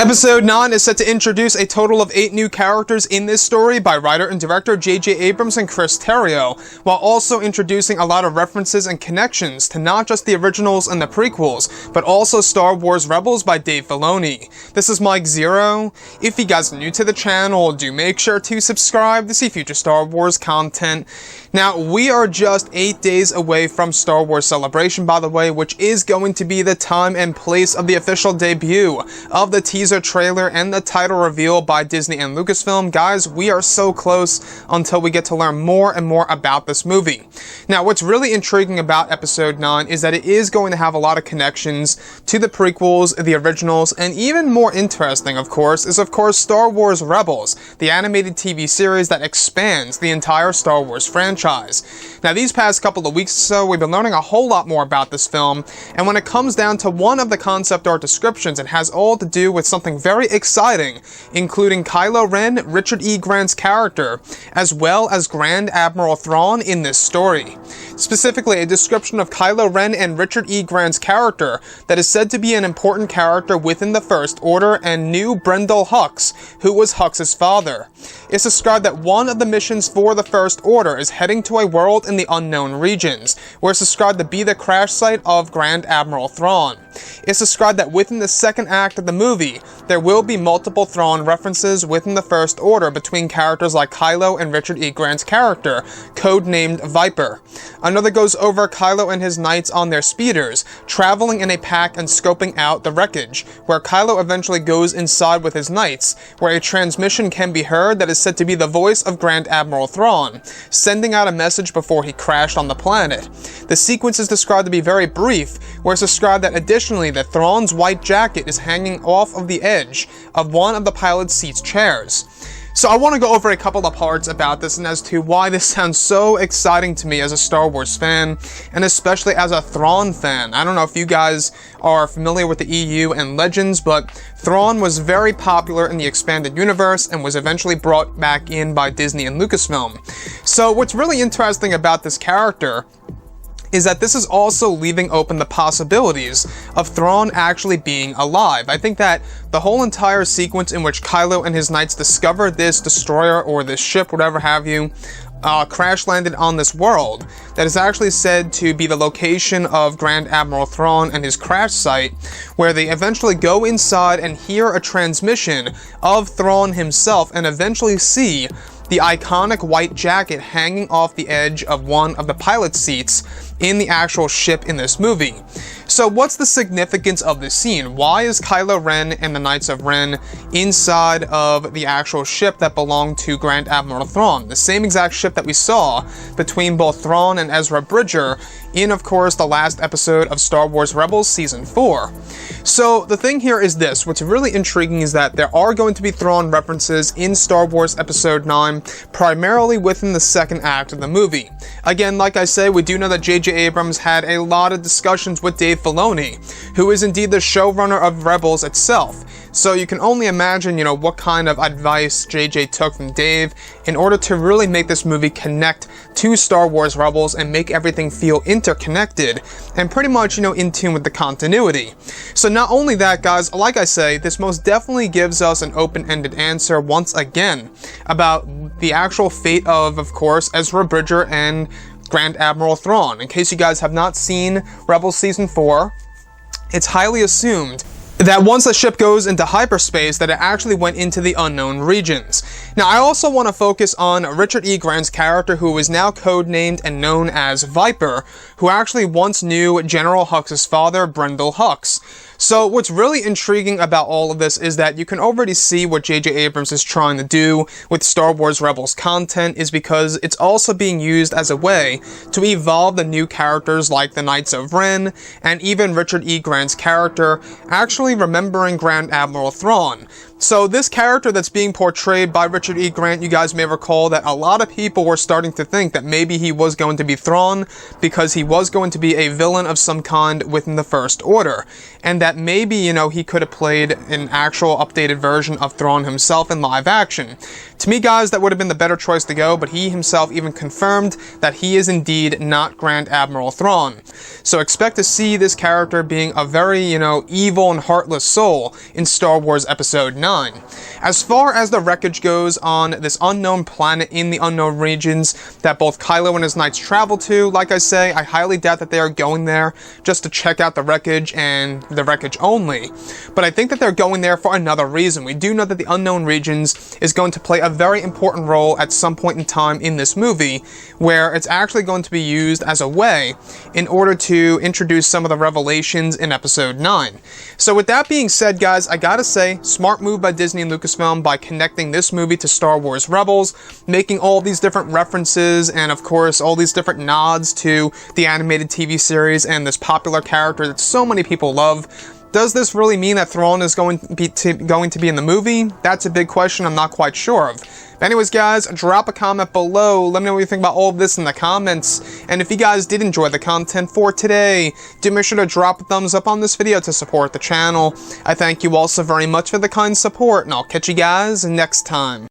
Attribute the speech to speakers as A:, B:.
A: Episode 9 is set to introduce a total of 8 new characters in this story by writer and director J.J. Abrams and Chris Terrio, while also introducing a lot of references and connections to not just the originals and the prequels, but also Star Wars Rebels by Dave Filoni. This is Mike Zero. If you guys are new to the channel, do make sure to subscribe to see future Star Wars content. Now, we are just 8 days away from Star Wars Celebration, by the way, which is going to be the time and place of the official debut of the teaser trailer and the title reveal by Disney and Lucasfilm. Guys, we are so close until we get to learn more and more about this movie. Now, what's really intriguing about Episode 9 is that it is going to have a lot of connections to the prequels, the originals, and even more interesting, of course, is Star Wars Rebels, the animated TV series that expands the entire Star Wars franchise. Now, these past couple of weeks or so, we've been learning a whole lot more about this film, and when it comes down to one of the concept art descriptions, it has all to do with something very exciting, including Kylo Ren, Richard E. Grant's character, as well as Grand Admiral Thrawn in this story. Specifically, a description of Kylo Ren and Richard E. Grant's character that is said to be an important character within the First Order and knew Brendol Hux, who was Hux's father. It's described that one of the missions for the First Order is heading to a world in the unknown regions, where it's described to be the crash site of Grand Admiral Thrawn. It's described that within the second act of the movie, there will be multiple Thrawn references within the First Order between characters like Kylo and Richard E. Grant's character, codenamed Viper. Another goes over Kylo and his knights on their speeders, traveling in a pack and scoping out the wreckage, where Kylo eventually goes inside with his knights, where a transmission can be heard that is said to be the voice of Grand Admiral Thrawn, sending out a message before he crashed on the planet. The sequence is described to be very brief, where it's described that additionally that Thrawn's white jacket is hanging off of the edge of one of the pilot's seat's chairs. So I want to go over a couple of parts about this and as to why this sounds so exciting to me as a Star Wars fan, and especially as a Thrawn fan. I don't know if you guys are familiar with the EU and Legends, but Thrawn was very popular in the expanded universe and was eventually brought back in by Disney and Lucasfilm. So what's really interesting about this character is that this is also leaving open the possibilities of Thrawn actually being alive. I think that the whole entire sequence in which Kylo and his knights discover this destroyer or this ship, whatever have you, crash landed on this world that is actually said to be the location of Grand Admiral Thrawn and his crash site, where they eventually go inside and hear a transmission of Thrawn himself and eventually see the iconic white jacket hanging off the edge of one of the pilot's seats in the actual ship in this movie. So what's the significance of this scene? Why is Kylo Ren and the Knights of Ren inside of the actual ship that belonged to Grand Admiral Thrawn? The same exact ship that we saw between both Thrawn and Ezra Bridger in, of course, the last episode of Star Wars Rebels Season 4. So the thing here is this, what's really intriguing is that there are going to be Thrawn references in Star Wars Episode 9, primarily within the second act of the movie. Again, like I said, we do know that J.J. Abrams had a lot of discussions with Dave Filoni, who is indeed the showrunner of Rebels itself. So you can only imagine, what kind of advice J.J. took from Dave in order to really make this movie connect to Star Wars Rebels and make everything feel interconnected and pretty much, in tune with the continuity. So not only that, guys, like I say, this most definitely gives us an open-ended answer once again about the actual fate of course, Ezra Bridger and Grand Admiral Thrawn. In case you guys have not seen Rebels Season 4, it's highly assumed that once the ship goes into hyperspace, that it actually went into the unknown regions. Now, I also want to focus on Richard E. Grant's character, who is now codenamed and known as Viper, who actually once knew General Hux's father, Brendol Hux. So what's really intriguing about all of this is that you can already see what J.J. Abrams is trying to do with Star Wars Rebels content is because it's also being used as a way to evolve the new characters like the Knights of Ren and even Richard E. Grant's character actually remembering Grand Admiral Thrawn. So this character that's being portrayed by Richard E. Grant, you guys may recall that a lot of people were starting to think that maybe he was going to be Thrawn because he was going to be a villain of some kind within the First Order. And that maybe, you know, he could have played an actual updated version of Thrawn himself in live action. To me, guys, that would have been the better choice to go, but he himself even confirmed that he is indeed not Grand Admiral Thrawn. So expect to see this character being a very, you know, evil and heartless soul in Star Wars Episode 9. As far as the wreckage goes on this unknown planet in the unknown regions that both Kylo and his knights travel to, like I say, I highly doubt that they are going there just to check out the wreckage and the wreckage only. But I think that they're going there for another reason. We do know that the unknown regions is going to play a very important role at some point in time in this movie, where it's actually going to be used as a way in order to introduce some of the revelations in Episode 9. So with that being said, guys, I gotta say, smart move by Disney and Lucasfilm by connecting this movie to Star Wars Rebels, making all these different references and of course all these different nods to the animated TV series and this popular character that so many people love. Does this really mean that Thrawn is going to be in the movie? That's a big question I'm not quite sure of. But anyways, guys, drop a comment below. Let me know what you think about all of this in the comments. And if you guys did enjoy the content for today, do make sure to drop a thumbs up on this video to support the channel. I thank you all so very much for the kind support, and I'll catch you guys next time.